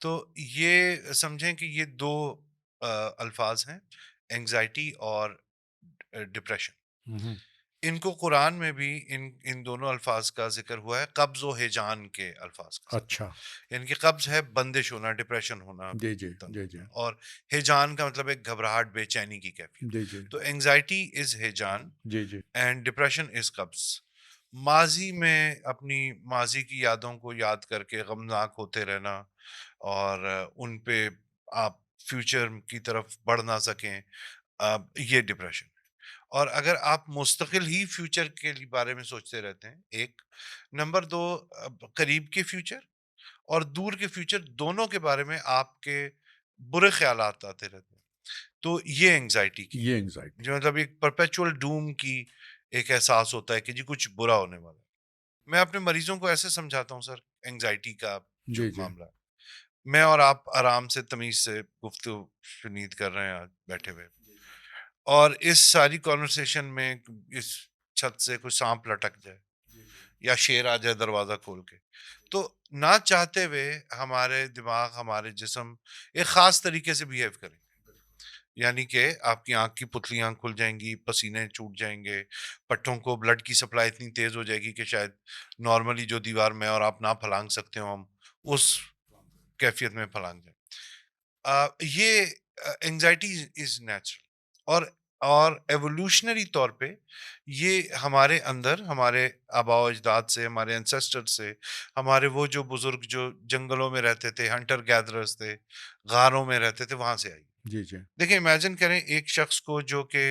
تو یہ سمجھیں کہ یہ دو الفاظ ہیں، اینگزائٹی اور ڈپریشن۔ ان کو قرآن میں بھی ان دونوں الفاظ کا ذکر ہوا ہے، قبض و ہیجان کے الفاظ کا ذکر، اچھا یعنی کہ قبض ہے بندش ہونا، ڈپریشن ہونا، جی جی تنگ جی جی ہونا، اور ہیجان کا مطلب ایک گھبراہٹ، بے چینی کی کیفیت۔ جی جی تو اینگزائٹی از ہیجان جی جی اینڈ ڈپریشن از قبض۔ ماضی میں اپنی ماضی کی یادوں کو یاد کر کے غمناک ہوتے رہنا، اور ان پہ آپ فیوچر کی طرف بڑھ نہ سکیں، یہ ڈپریشن ہے۔ اور اگر آپ مستقل ہی فیوچر کے بارے میں سوچتے رہتے ہیں، ایک نمبر دو، قریب کے فیوچر اور دور کے فیوچر دونوں کے بارے میں آپ کے برے خیالات آتے رہتے ہیں، تو یہ اینگزائٹی کی، یہ انگزائٹی جو مطلب ایک پرپیچول ڈوم کی ایک احساس ہوتا ہے کہ جی کچھ برا ہونے والا ہے۔ میں اپنے مریضوں کو ایسے سمجھاتا ہوں سر، اینگزائٹی کا جو جی جی معاملہ ہے، میں اور آپ آرام سے تمیز سے گفتگو شنید کر رہے ہیں آج بیٹھے ہوئے، اور اس ساری کانورسیشن میں اس چھت سے کوئی سانپ لٹک جائے یا شیر آ جائے دروازہ کھول کے، تو نہ چاہتے ہوئے ہمارے دماغ، ہمارے جسم ایک خاص طریقے سے بیہیو کریں، یعنی کہ آپ کی آنکھ کی پتلیاں کھل جائیں گی، پسینے چھوٹ جائیں گے، پٹھوں کو بلڈ کی سپلائی اتنی تیز ہو جائے گی کہ شاید نارملی جو دیوار میں اور آپ نہ پھلانگ سکتے ہو، ہم اس کیفیت میں پھلانگ جائیں۔ یہ اینگزائٹی از نیچرل، اور ایوولوشنری طور پہ یہ ہمارے اندر، ہمارے آباء و اجداد سے، ہمارے انسیسٹر سے، ہمارے وہ جو بزرگ جو جنگلوں میں رہتے تھے، ہنٹر گیدررز تھے، غاروں میں رہتے تھے، وہاں سے آئی۔ جی جی دیکھیں امیجن کریں ایک شخص کو جو کہ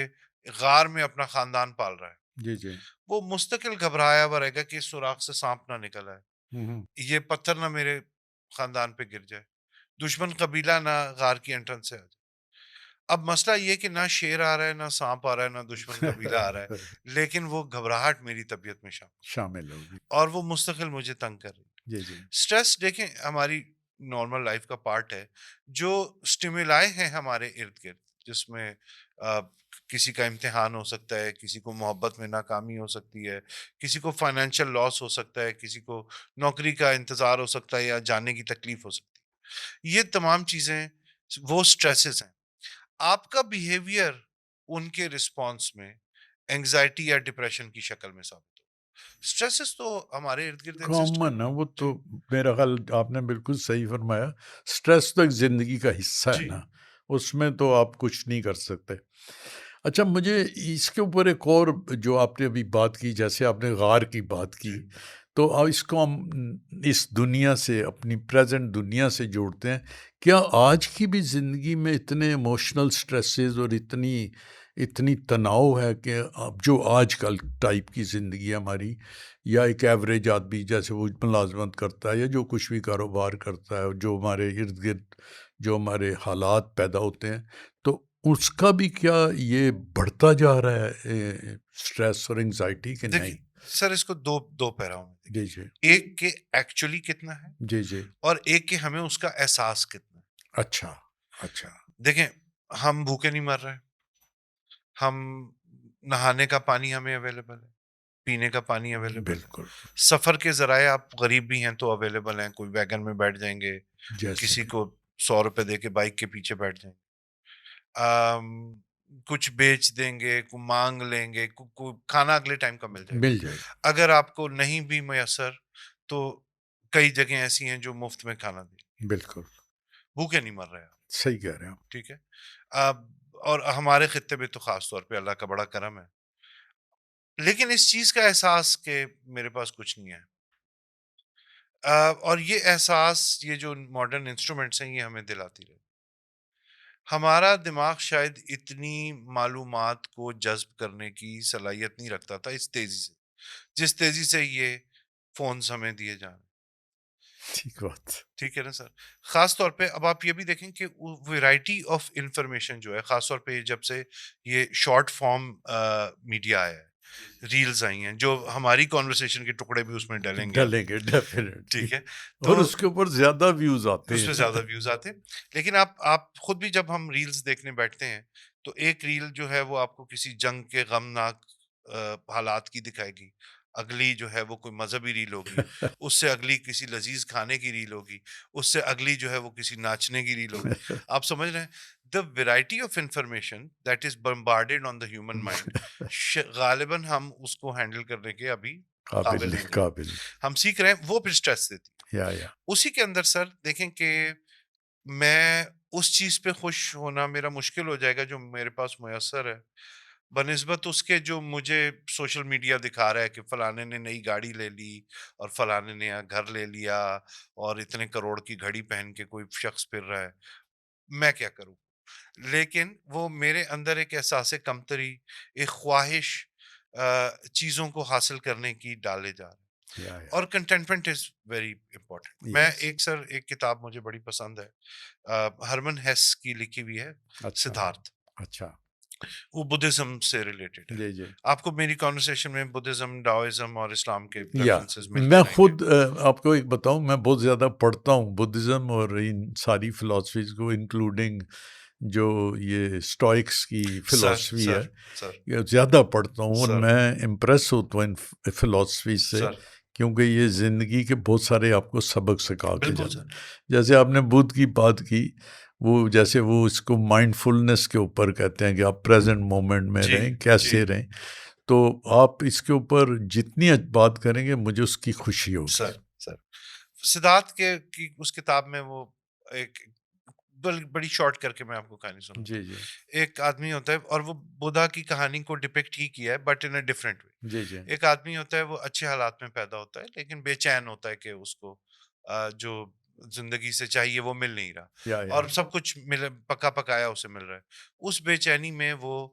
غار میں اپنا خاندان پال رہا ہے، جی جی وہ مستقل گھبرایا ہوا رہے گا کہ اس سوراخ سے سانپ نہ نکل آئے، یہ پتھر نہ میرے خاندان پہ گر جائے، دشمن قبیلہ نہ غار کی انٹرنس سے آ جائے۔ اب مسئلہ یہ کہ نہ شیر آ رہا ہے، نہ سانپ آ رہا ہے، نہ دشمن قبیلہ آ رہا ہے، لیکن وہ گھبراہٹ میری طبیعت میں شامل، شامل ہوگی اور وہ مستقل مجھے تنگ کر رہی ہے۔ جی جی سٹریس دیکھیں ہماری نارمل لائف کا پارٹ ہے، جو سٹیمولائی ہیں ہمارے ارد گرد، جس میں کسی کا امتحان ہو سکتا ہے، کسی کو محبت میں ناکامی ہو سکتی ہے، کسی کو فائنینشیل لاس ہو سکتا ہے، کسی کو نوکری کا انتظار ہو سکتا ہے یا جانے کی تکلیف ہو سکتی ہے، یہ تمام چیزیں وہ سٹریسز ہیں۔ آپ کا بیہیویئر ان کے رسپانس میں اینگزائٹی یا ڈپریشن کی شکل میں ثابت ہو۔ سٹریسز تو ہمارے ارد گرد ایگزسٹ کامن ہے وہ جی تو، میرا خیال آپ نے بالکل صحیح فرمایا، سٹریس تو ایک زندگی کا حصہ ہے جی نا، اس میں تو آپ کچھ نہیں کر سکتے۔ اچھا مجھے اس کے اوپر ایک اور جو آپ نے ابھی بات کی، جیسے آپ نے غار کی بات کی، جی تو اب اس کو ہم اس دنیا سے، اپنی پریزنٹ دنیا سے جوڑتے ہیں۔ کیا آج کی بھی زندگی میں اتنے ایموشنل سٹریسز اور اتنی تناؤ ہے کہ اب جو آج کل ٹائپ کی زندگی ہے ہماری، یا ایک ایوریج آدمی جیسے وہ ملازمت کرتا ہے یا جو کچھ بھی کاروبار کرتا ہے، جو ہمارے ارد گرد جو ہمارے حالات پیدا ہوتے ہیں، تو اس کا بھی کیا یہ بڑھتا جا رہا ہے سٹریس اور انگزائٹی کہ نہیں؟ دیکھیں سر، اس کو دو پہراؤ میں جی دیکھیں، جی ایک کہ ایکچولی کتنا ہے، جی جی اور ایک کہ ہمیں اس کا احساس کتنا ہے۔ اچھا اچھا دیکھیں ہم بھوکے نہیں مر رہے، ہم نہانے کا پانی ہمیں اویلیبل ہے، پینے کا پانی اویلیبل ہے، بالکل سفر کے ذرائع آپ غریب بھی ہیں تو اویلیبل ہیں، کوئی ویگن میں بیٹھ جائیں گے، جیسے کسی کو 100 روپے دے کے بائک کے پیچھے بیٹھ جائیں گے، آم، کچھ بیچ دیں گے، مانگ لیں گے، کھانا اگلے ٹائم کا مل جائے گا۔ مل جائے گا اگر آپ کو نہیں بھی میسر تو کئی جگہیں ایسی ہیں جو مفت میں کھانا دیں، بالکل بھوکے نہیں مر رہے آپ، صحیح کہہ رہے ہیں آپ ٹھیک ہے۔ اب اور ہمارے خطے میں تو خاص طور پہ اللہ کا بڑا کرم ہے، لیکن اس چیز کا احساس کہ میرے پاس کچھ نہیں ہے، اور یہ احساس یہ جو ماڈرن انسٹرومنٹس ہیں یہ ہمیں دلاتی رہے۔ ہمارا دماغ شاید اتنی معلومات کو جذب کرنے کی صلاحیت نہیں رکھتا تھا اس تیزی سے، جس تیزی سے یہ فونز ہمیں دیے جا رہے ہیں، ٹھیک بات ٹھیک ہے نا سر۔ خاص طور پہ اب آپ یہ بھی دیکھیں کہ ویرائٹی آف انفارمیشن جو ہے، خاص طور پہ جب سے یہ شارٹ فارم میڈیا آیا ہے، ریلز آئی ہیں جو ہماری کانورسیشن کے ٹکڑے بھی اس میں ڈلیں گے ڈلیں ابھی، گے ڈیفینیٹلی، ٹھیک ہے، اور تو اس کے اوپر زیادہ ویوز آتے اس پہ ہیں زیادہ ویوز آتے ہیں۔ لیکن آپ خود بھی جب ہم ریلز دیکھنے بیٹھتے ہیں تو ایک ریل جو ہے وہ آپ کو کسی جنگ کے غمناک حالات کی دکھائے گی، اگلی جو ہے وہ کوئی مذہبی ریل ہوگی, اس سے اگلی کسی لذیذ کھانے کی ریل ہوگی, اس سے اگلی جو ہے وہ کسی ناچنے کی ریل ہوگی. آپ سمجھ رہے ہیں, the variety of information that is bombarded on the human mind, غالباً ہم اس کو ہینڈل کرنے کے ابھی قابل قابل نہیں، نہیں, قابل ہم سیکھ رہے ہیں, وہ پھر اسٹریس دیتی ہے. یا اسی کے اندر سر دیکھیں کہ میں اس چیز پہ خوش ہونا میرا مشکل ہو جائے گا جو میرے پاس میسر ہے, بنسبت اس کے جو مجھے سوشل میڈیا دکھا رہا ہے کہ فلانے نے نئی گاڑی لے لی اور فلانے نے گھر لے لیا اور اتنے کروڑ کی گھڑی پہن کے کوئی شخص پھر رہا ہے, میں کیا کروں. لیکن وہ میرے اندر ایک احساس کمتری, ایک خواہش چیزوں کو حاصل کرنے کی ڈالے جا رہے ہیں, یا اور کنٹینٹمنٹ از ویری امپورٹنٹ. میں یس. ایک کتاب مجھے بڑی پسند ہے, ہرمن ہیس کی لکھی ہوئی ہے, اچھا سدھارتھ. اچھا. وہ بدھزم سے ریلیٹڈ ہے. جی جی. آپ کو میری کانورسیشن میں بدھزم, ڈاؤزم اور اسلام کے یا ریفرنسز ملتے میں رہیں گے. خود آپ کو ایک بتاؤں, میں بہت زیادہ پڑھتا ہوں بدھزم اور ان ساری فلاسفیز کو, انکلوڈنگ جو یہ اسٹوئکس کی فلاسفی ہے, سر یہ زیادہ پڑھتا ہوں, اور سر میں امپریس ہوتا ہوں ان فلاسفیز سے, سر کیونکہ یہ زندگی کے بہت سارے آپ کو سبق سکھا کے بالکل جاتے سر. ہیں. جیسے آپ نے بدھ کی بات کی, وہ جیسے وہ اس کو مائنڈ فلنس کے اوپر کہتے ہیں کہ آپ پریزنٹ مومنٹ میں جی رہیں, کیسے رہیں. تو آپ اس کے اوپر جتنی بات کریں گے مجھے اس کی خوشی ہوگی. سر سدھارتھ کے کی اس کتاب میں وہ ایک بڑی شارٹ کر کے میں آپ کو کہانی سناتا جی ہوں. جی ایک آدمی ہوتا ہے اور وہ بدھا کی کہانی کو ڈپکٹ ہی کیا ہے, but in a different way. جی جی ایک آدمی ہوتا ہے, وہ اچھے حالات میں پیدا ہوتا ہے لیکن بے چین ہوتا ہے کہ اس کو جو زندگی سے چاہیے وہ مل نہیں رہا, یا اور سب کچھ پکا پکایا اسے مل رہا ہے. اس بے چینی میں وہ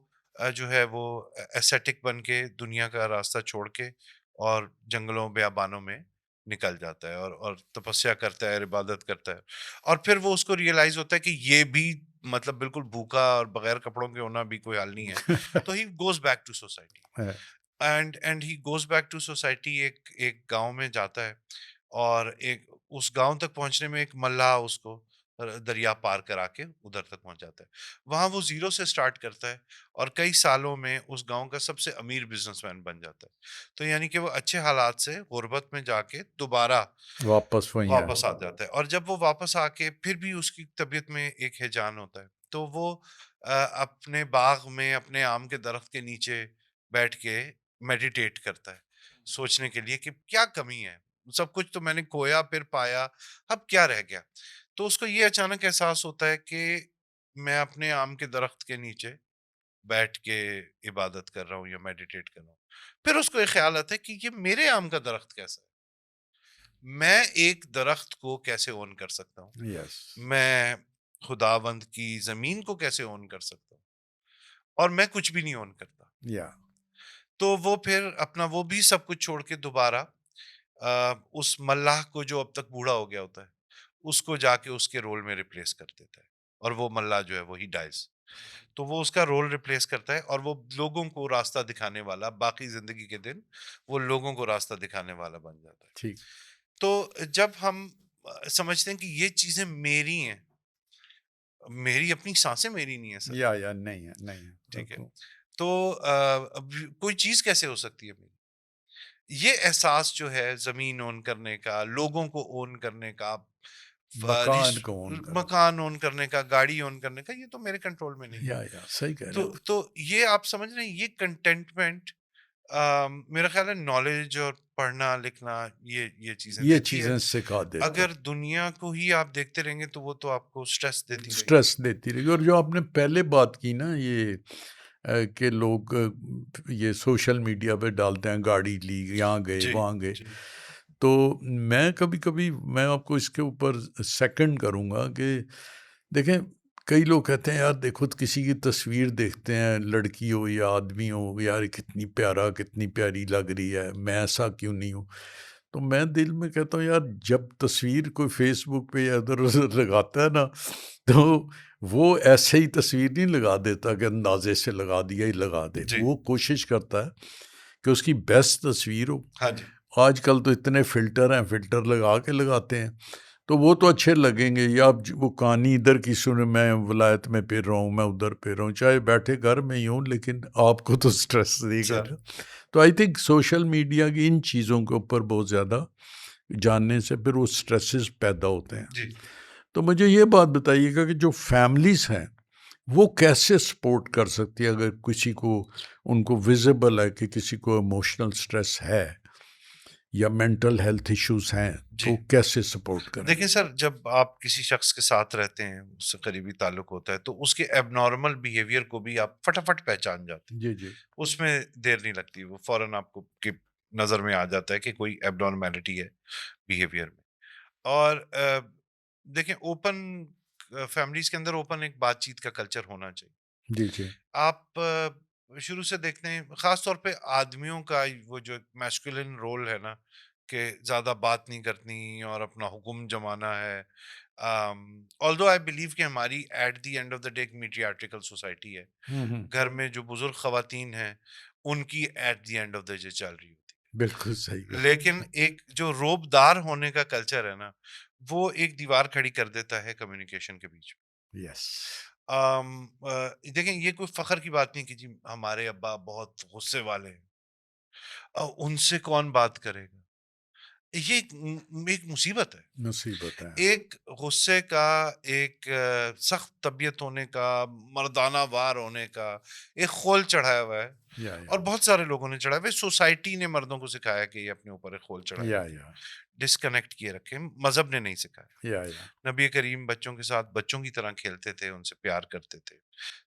جو ہے وہ ایسیٹک بن کے دنیا کا راستہ چھوڑ کے اور جنگلوں بیابانوں میں نکل جاتا ہے, اور تپسیا کرتا ہے, عبادت کرتا ہے, اور پھر وہ اس کو ریئلائز ہوتا ہے کہ یہ بھی مطلب بالکل بھوکا اور بغیر کپڑوں کے ہونا بھی کوئی حل نہیں ہے. تو he goes back to society, and he goes back to society. ایک گاؤں میں جاتا ہے, اور اس گاؤں تک پہنچنے میں ایک ملاح اس کو دریا پار کرا کے ادھر تک پہنچ جاتا ہے. وہاں وہ زیرو سے سٹارٹ کرتا ہے, اور کئی سالوں میں اس گاؤں کا سب سے امیر بزنس مین بن جاتا ہے. تو یعنی کہ وہ اچھے حالات سے غربت میں جا کے دوبارہ واپس وہیں ہے. واپس آ جاتا ہے. اور جب وہ واپس آ کے پھر بھی اس کی طبیعت میں ایک ہیجان ہوتا ہے, تو وہ اپنے باغ میں اپنے آم کے درخت کے نیچے بیٹھ کے میڈیٹیٹ کرتا ہے, سوچنے کے لیے کہ کیا کمی ہے, سب کچھ تو میں نے کھویا پھر پایا, اب کیا رہ گیا. تو اس کو یہ اچانک احساس ہوتا ہے کہ میں اپنے آم کے درخت کے نیچے بیٹھ کے عبادت کر رہا ہوں یا میڈیٹیٹ کر رہا ہوں. پھر اس کو ایک خیال آتا ہے کہ یہ میرے آم کا درخت کیسا ہے, میں ایک درخت کو کیسے اون کر سکتا ہوں, یس. میں خداوند کی زمین کو کیسے اون کر سکتا ہوں, اور میں کچھ بھی نہیں اون کرتا. یا تو وہ پھر اپنا وہ بھی سب کچھ چھوڑ کے دوبارہ اس ملاح کو, جو اب تک بوڑھا ہو گیا ہوتا ہے, اس کو جا کے اس کے رول میں ریپلیس کر دیتا ہے, اور وہ ملاح جو ہے وہی ڈائز. تو وہ اس کا رول ریپلیس کرتا ہے, اور وہ لوگوں کو راستہ دکھانے والا, باقی زندگی کے دن وہ لوگوں کو راستہ دکھانے والا بن جاتا ہے. ٹھیک. تو جب ہم سمجھتے ہیں کہ یہ چیزیں میری ہیں, میری اپنی سانسیں میری نہیں ہیں سر, یا نہیں ہے, نہیں ہے. ٹھیک ہے, تو کوئی چیز کیسے ہو سکتی ہے میری. یہ احساس جو ہے زمین اون کرنے کا, لوگوں کو اون کرنے کا, مکان کو اون کرنا. مکان اون کرنے کا, گاڑی اون کرنے کا, یہ تو میرے کنٹرول میں نہیں ہے. یا صحیح کہہ رہے ہیں. تو یہ آپ سمجھ رہے ہیں, یہ کنٹینٹمنٹ میرا خیال ہے نالج اور پڑھنا لکھنا یہ چیزیں یہ دیتی ہے. چیزیں سکھا دیتے اگر دنیا کو ہی آپ دیکھتے رہیں گے تو وہ تو آپ کو سٹریس دیتی رہے گی. سٹریس دیتی رہے گی. اور جو آپ نے پہلے بات کی نا, یہ کہ لوگ یہ سوشل میڈیا پہ ڈالتے ہیں گاڑی لی, یہاں گئے وہاں گئے, تو میں کبھی کبھی میں آپ کو اس کے اوپر سیکنڈ کروں گا کہ دیکھیں, کئی لوگ کہتے ہیں یار دیکھو کسی کی تصویر دیکھتے ہیں, لڑکی ہو یا آدمی ہو, یار کتنی پیارا کتنی پیاری لگ رہی ہے, میں ایسا کیوں نہیں ہوں. تو میں دل میں کہتا ہوں یار, جب تصویر کوئی فیس بک پہ یا ادھر ادھر لگاتا ہے نا, تو وہ ایسے ہی تصویر نہیں لگا دیتا کہ اندازے سے لگا دیا ہی لگا دے. وہ کوشش کرتا ہے کہ اس کی بیسٹ تصویر ہو. ہاں جی. آج کل تو اتنے فلٹر ہیں, فلٹر لگا کے لگاتے ہیں. تو وہ تو اچھے لگیں گے، یا اب وہ کہانی ادھر کی سنے میں ولایت میں پھر رہا ہوں، میں ادھر پھر رہا ہوں، چاہے بیٹھے گھر میں ہی ہوں، لیکن آپ کو تو سٹریس دے گا اچھا نا۔ تو آئی تھنک سوشل میڈیا کی ان چیزوں کے اوپر بہت زیادہ جاننے سے پھر وہ سٹریسز پیدا ہوتے ہیں۔ جی تو مجھے یہ بات بتائیے گا کہ جو فیملیز ہیں وہ کیسے سپورٹ کر سکتی ہے اگر کسی کو، ان کو ویزیبل ہے کہ کسی کو ایموشنل سٹریس ہے یا مینٹل ہیلتھ ایشوز ہیں، جی تو کیسے سپورٹ کریں؟ دیکھیں سر، جب آپ کسی شخص کے ساتھ رہتے ہیں، اس سے قریبی تعلق ہوتا ہے، تو اس کے ایب نارمل بیہیویئر کو بھی آپ فٹافٹ پہچان جاتے ہیں، جی جی اس میں دیر نہیں لگتی، وہ فوراً آپ کو کی نظر میں آ جاتا ہے کہ کوئی ایب نارمیلٹی ہے بیہیویئر میں۔ اور دیکھیں، اوپن فیملیز کے اندر اوپن ایک بات چیت کا کلچر ہونا چاہیے۔ جی جی آپ شروع سے دیکھتے ہیں، خاص طور پہ آدمیوں کا وہ جو میسکولن رول ہے نا، کہ زیادہ بات نہیں کرنی اور اپنا حکم جمانا ہے۔ آلدو آئی بلیو کہ ہماری at the end of the day ایک میٹریارٹیکل سوسائٹی ہے، ہوں گھر میں جو بزرگ خواتین ہیں ان کی at the end of the day چل رہی ہوتی بالکل صحیح ہے، کہا۔ لیکن ایک جو روب دار ہونے کا کلچر ہے نا، وہ ایک دیوار کھڑی کر دیتا ہے کمیونیکیشن کے بیچ میں۔ یس دیکھیں، یہ کوئی فخر کی بات نہیں کہ جی ہمارے ابا بہت غصے والے ہیں، ان سے کون بات کرے گا؟ یہ ایک مصیبت ہے۔ مصیبت ہے۔ ایک غصے کا، ایک سخت طبیعت ہونے کا، مردانہ وار ہونے کا ایک خول چڑھایا ہوا ہے، یا اور بہت سارے لوگوں نے چڑھایا ہوا ہے۔ سوسائٹی نے مردوں کو سکھایا کہ یہ اپنے اوپر ایک خول چڑھائے یا رکھیں، یا ڈسکنیکٹ کیے رکھیں، مذہب نے نہیں سکھایا۔ یا نبی کریم بچوں کے ساتھ بچوں کی طرح کھیلتے تھے، ان سے پیار کرتے تھے۔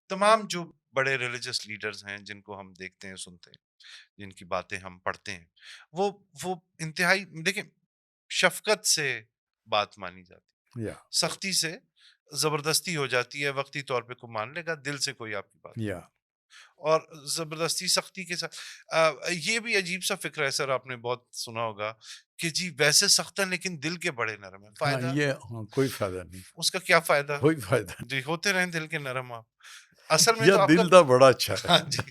تمام جو بڑے ریلیجس لیڈرز ہیں جن کو ہم دیکھتے ہیں، سنتے ہیں، جن کی باتیں ہم پڑھتے ہیں، وہ انتہائی، دیکھیں، شفقت سے بات مانی جاتی ہے، یا سختی سے زبردستی ہو جاتی ہے، وقتی طور پہ کوئی مان لے گا، دل سے کوئی آپ کی بات نہیں یا مانے گا۔ اور زبردستی سختی کے ساتھ یہ بھی عجیب سا فکر ہے سر، آپ نے بہت سنا ہوگا کہ جی ویسے سخت ہیں لیکن دل کے بڑے نرم ہیں، ہاں، فائدہ یہ ہاں، کوئی فائدہ نہیں، اس کا کیا فائدہ؟ کوئی فائدہ نہیں، جی ہوتے رہیں دل کے نرم آپ، اصل میں یا تو آپ کا دل دا بڑا اچھا ہاں ہے۔ جی،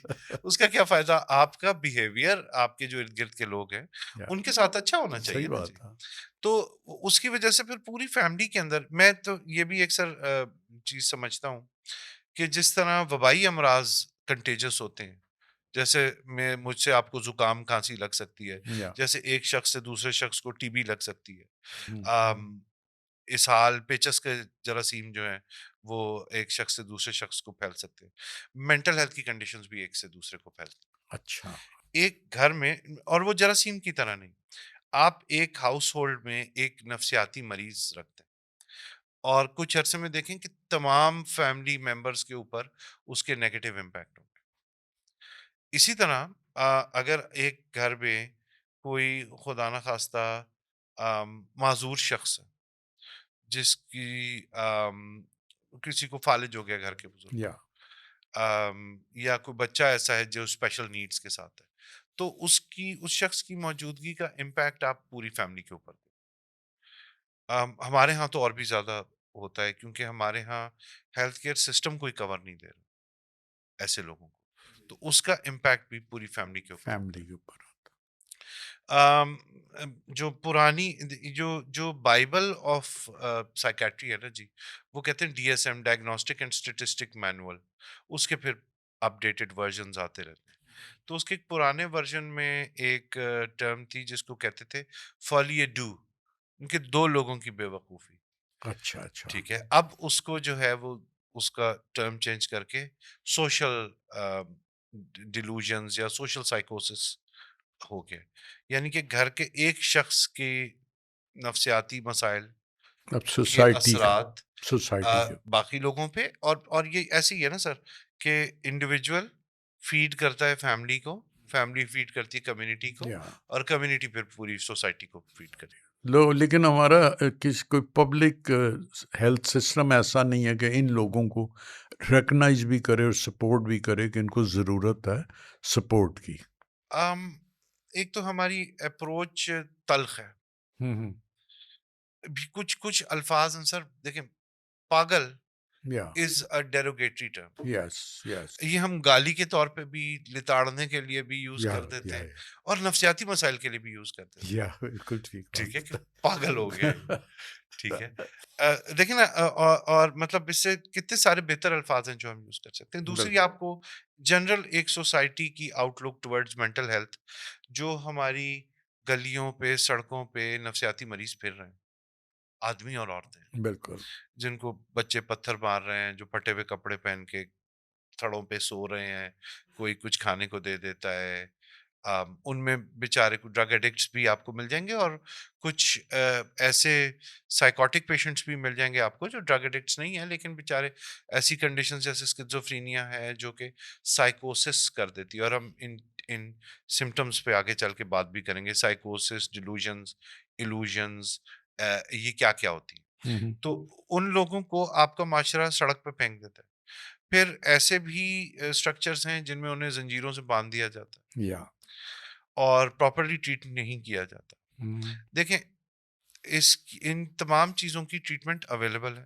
اس کا کیا فائدہ؟ آپ کا بیہیویئر، آپ کے جو ارد گرد کے لوگ ہیں یا ان کے ساتھ اچھا ہونا صحیح چاہیے نا جی۔ بات ہے۔ تو اس کی وجہ سے پھر پوری فیملی کے اندر، میں تو یہ بھی ایک سر چیز سمجھتا ہوں کہ جس طرح وبائی امراض کنٹیجس ہوتے ہیں، جیسے مجھ سے آپ کو زکام کھانسی لگ سکتی ہے، یا جیسے ایک شخص سے دوسرے شخص کو ٹی بی لگ سکتی ہے، ہوں، اسہال، پیچس کے جراثیم جو ہیں وہ ایک شخص سے دوسرے شخص کو پھیل سکتے ہیں۔ مینٹل ہیلتھ کی کنڈیشنز بھی ایک سے دوسرے کو پھیلتی اچھا ہیں ایک گھر میں، اور وہ جراثیم کی طرح نہیں۔ آپ ایک ہاؤس ہولڈ میں ایک نفسیاتی مریض رکھتے ہیں، اور کچھ عرصے میں دیکھیں کہ تمام فیملی ممبرس کے اوپر اس کے نیگیٹو امپیکٹ ہوں گے۔ اسی طرح اگر ایک گھر میں کوئی خدا نخواستہ معذور شخص ہے، جس کی کسی کو فالج ہو گیا گھر کے بزرگوں یا میں، یا کوئی بچہ ایسا ہے جو اسپیشل نیڈز کے ساتھ ہے، تو اس شخص کی موجودگی کا امپیکٹ آپ پوری فیملی کے اوپر دیں۔ ہمارے ہاں تو اور بھی زیادہ ہوتا ہے، کیونکہ ہمارے ہاں ہیلتھ کیئر سسٹم کوئی کور نہیں دے رہا ایسے لوگوں کو، تو اس کا امپیکٹ بھی پوری فیملی کے اوپر ہوتا فیملی ہے۔ کے اوپر۔ آم، جو پرانی، جو بائبل آف سائیکیٹری ہے نا جی، وہ کہتے ہیں DSM، diagnostic and statistic manual, اس کے پھر اپڈیٹڈ ورژنز آتے رہتے ہیں۔ تو اس کے ایک پرانے ورژن میں ایک ٹرم تھی جس کو کہتے تھے فولیے ڈو، ان کے دو لوگوں کی بے وقوفی، اچھا اچھا ٹھیک ہے۔ اب اس کو جو ہے وہ اس کا ٹرم چینج کر کے سوشل ڈیلوژنز یا سوشل سائیکوسس ہو گیا، یعنی کہ گھر کے ایک شخص کے نفسیاتی مسائل اب کے سوسائٹی اثرات سوسائٹی کے باقی لوگوں پہ، اور یہ ایسی ہی ہے نا سر کہ انڈیویجول فیڈ کرتا ہے فیملی کو، فیملی فیڈ کرتی ہے کمیونٹی کو، یا اور کمیونٹی پھر پوری سوسائٹی کو فیڈ کرتی ہے۔ لیکن ہمارا کوئی پبلک ہیلتھ سسٹم ایسا نہیں ہے کہ ان لوگوں کو ریکگنائز بھی کرے اور سپورٹ بھی کرے کہ ان کو ضرورت ہے سپورٹ کی۔ ایک تو ہماری اپروچ تلخ ہے، ہوں کچھ الفاظ ہیں سر، دیکھیں، پاگل Yeah. is a derogatory term. Yes. Yes. یہ ہم گالی کے طور پہ بھی، لتاڑنے کے لیے بھی یوز Yeah. کر دیتے ہیں، Yeah. اور نفسیاتی مسائل کے لیے بھی یوز کرتے ہیں. Yeah. بالکل ٹھیک. ٹھیک ہے کہ پاگل ہو گئے. ٹھیک ہے. دیکھیں نا، اور مطلب اس سے کتنے سارے بہتر الفاظ ہیں جو ہم یوز کر سکتے ہیں. دوسری آپ کو جنرل ایک سوسائٹی کی آؤٹ لک ٹورڈز مینٹل ہیلتھ، جو ہماری گلیوں پہ سڑکوں پہ نفسیاتی مریض پھر رہے ہیں، آدمی اور عورتیں، بالکل. جن کو بچے پتھر مار رہے ہیں، جو پھٹے ہوئے کپڑے پہن کے تھڑوں پہ سو رہے ہیں، کوئی کچھ کھانے کو دے دیتا ہے. ان میں بیچارے کو ڈرگ ایڈکٹس بھی آپ کو مل جائیں گے، اور کچھ ایسے سائیکوٹک پیشنٹس بھی مل جائیں گے آپ کو جو ڈرگ ایڈکٹس نہیں ہیں، لیکن بیچارے ایسی کنڈیشن جیسے اسکیزوفرینیا ہے جو کہ سائیکوسس کر دیتی ہے، اور ہم ان سمٹمس پہ آگے چل کے بات بھی کریں گے. سائیکوسس، ڈیلوژنز، ایلوژنز، یہ کیا کیا ہوتی ہے. تو ان لوگوں کو آپ کا معاشرہ سڑک پہ پھینک دیتا ہے. پھر ایسے بھی اسٹرکچرز ہیں جن میں انہیں زنجیروں سے باندھ دیا جاتا ہے Yeah. اور پراپرلی ٹریٹ نہیں کیا جاتا. دیکھیں، ان تمام چیزوں کی ٹریٹمنٹ اویلیبل ہے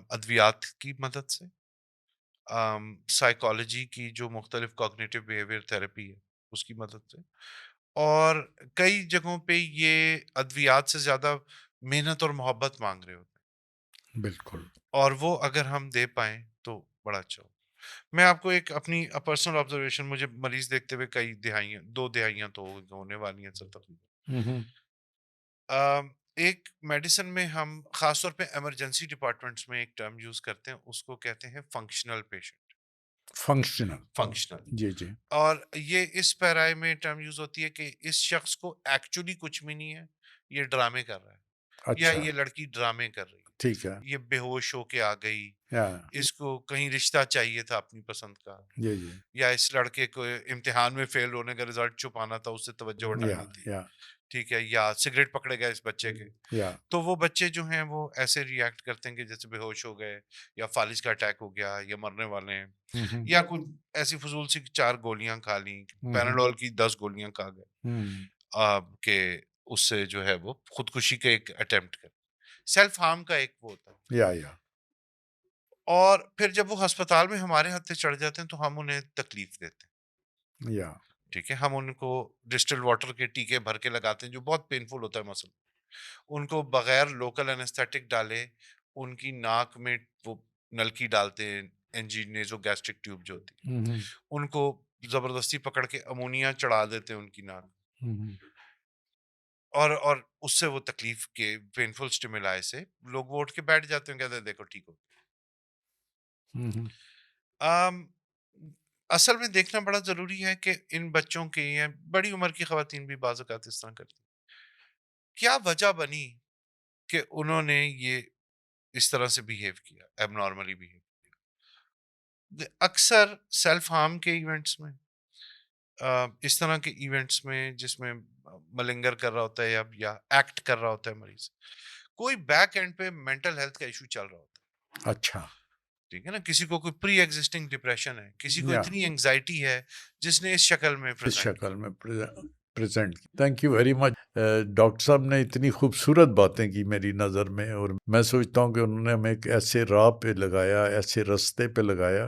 ادویات کی مدد سے، سائیکالوجی کی جو مختلف کوگنیٹو بیہیویئر تھراپی ہے اس کی مدد سے، اور کئی جگہوں پہ یہ ادویات سے زیادہ محنت اور محبت مانگ رہے ہوتے ہیں. بالکل. اور وہ اگر ہم دے پائیں تو بڑا اچھا ہو. میں آپ کو ایک اپنی پرسنل آبزرویشن، مجھے مریض دیکھتے ہوئے کئی دہائیاں، 2 دہائیاں تو ہونے والی ہیں سب تقریباً. ایک میڈیسن میں ہم خاص طور پہ ایمرجنسی ڈپارٹمنٹس میں ایک ٹرم یوز کرتے ہیں، اس کو کہتے ہیں فنکشنل پیشنٹ. فنکشنل. جی جی. اور یہ اس پیرائے میں ٹرم یوز ہوتی ہے کہ اس شخص کو ایکچولی کچھ بھی نہیں ہے، یہ ڈرامے کر رہا ہے، یا یہ لڑکی ڈرامے کر رہی ہے. ٹھیک ہے. یہ بے ہوش ہو کے آ گئی، اس کو کہیں رشتہ چاہیے تھا اپنی پسند کا، جی جی. یا اس لڑکے کو امتحان میں فیل ہونے کا رزلٹ چھپانا تھا، اس سے توجہ ہٹانی تھی. ٹھیک ہے. یا سگریٹ پکڑے گئے اس بچے کے. تو وہ بچے جو ہیں وہ ایسے ریئیکٹ کرتے ہیں کہ جیسے بے ہوش ہو گئے، یا فالج کا اٹیک ہو گیا، یا مرنے والے ہیں، یا کوئی ایسی فضول سی 4 گولیاں کھا لیں، پیناڈول کی 10 گولیاں کھا گئے، کہ اس سے جو ہے وہ خودکشی کا ایک اٹیمپٹ کریں. سیلف ہارم کا ایک وہ ہوتا ہے. اور پھر جب وہ ہسپتال میں ہمارے ہاتھ چڑھ جاتے ہیں تو ہم انہیں تکلیف دیتے ہیں. ٹھیک ہے. ہم ان کو ڈسٹل واٹر کے ٹیکے بھر کے لگاتے ہیں جو بہت پینفل ہوتا ہے مسل. ان کو بغیر لوکل انیستھیٹک ڈالے ان کی ناک میں وہ نلکی ڈالتے ہیں، انجینیزو گیسٹرک ٹیوب جو ہوتی ہے، ان کو زبردستی پکڑ کے امونیا چڑھا دیتے ہیں ان کی ناک، اور اس سے وہ تکلیف کے پینفل سٹیمولائی سے لوگ وہ اٹھ کے بیٹھ جاتے ہیں، کہتے ہیں دیکھو ٹھیک ہو. اصل میں دیکھنا بڑا ضروری ہے کہ ان بچوں کے، یا بڑی عمر کی خواتین بھی بعض اوقات اس طرح کرتی ہیں، کیا وجہ بنی کہ انہوں نے یہ اس طرح سے بیہیو کیا، ایب نارملی بیہیو کیا. اکثر سیلف ہارم کے ایونٹس میں، اس طرح کے ایونٹس میں جس میں ملنگر کر رہا ہوتا ہے یا ایکٹ کر رہا ہوتا ہے مریض، کوئی بیک اینڈ پہ مینٹل ہیلتھ کا ایشو چل رہا ہوتا ہے. اچھا. ٹھیک ہے نا. کسی کو کوئی پری ایگزسٹنگ ڈپریشن ہے، کسی کو اتنی انگزائٹی ہے جس نے اس شکل میں present. Thank you very much. Doctor صاحب نے اتنی خوبصورت باتیں کی میری نظر میں، اور میں سوچتا ہوں کہ انہوں نے ہمیں ایک ایسے راہ پہ لگایا، ایسے رستے پہ لگایا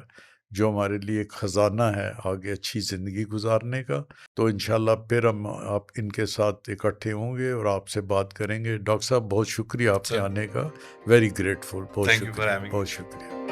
جو ہمارے لیے ایک خزانہ ہے آگے اچھی زندگی گزارنے کا. تو انشاءاللہ پھر ہم آپ ان کے ساتھ اکٹھے ہوں گے اور آپ سے بات کریں گے. ڈاکٹر صاحب بہت شکریہ آپ کے آنے کا. Very grateful. بہت شکریہ.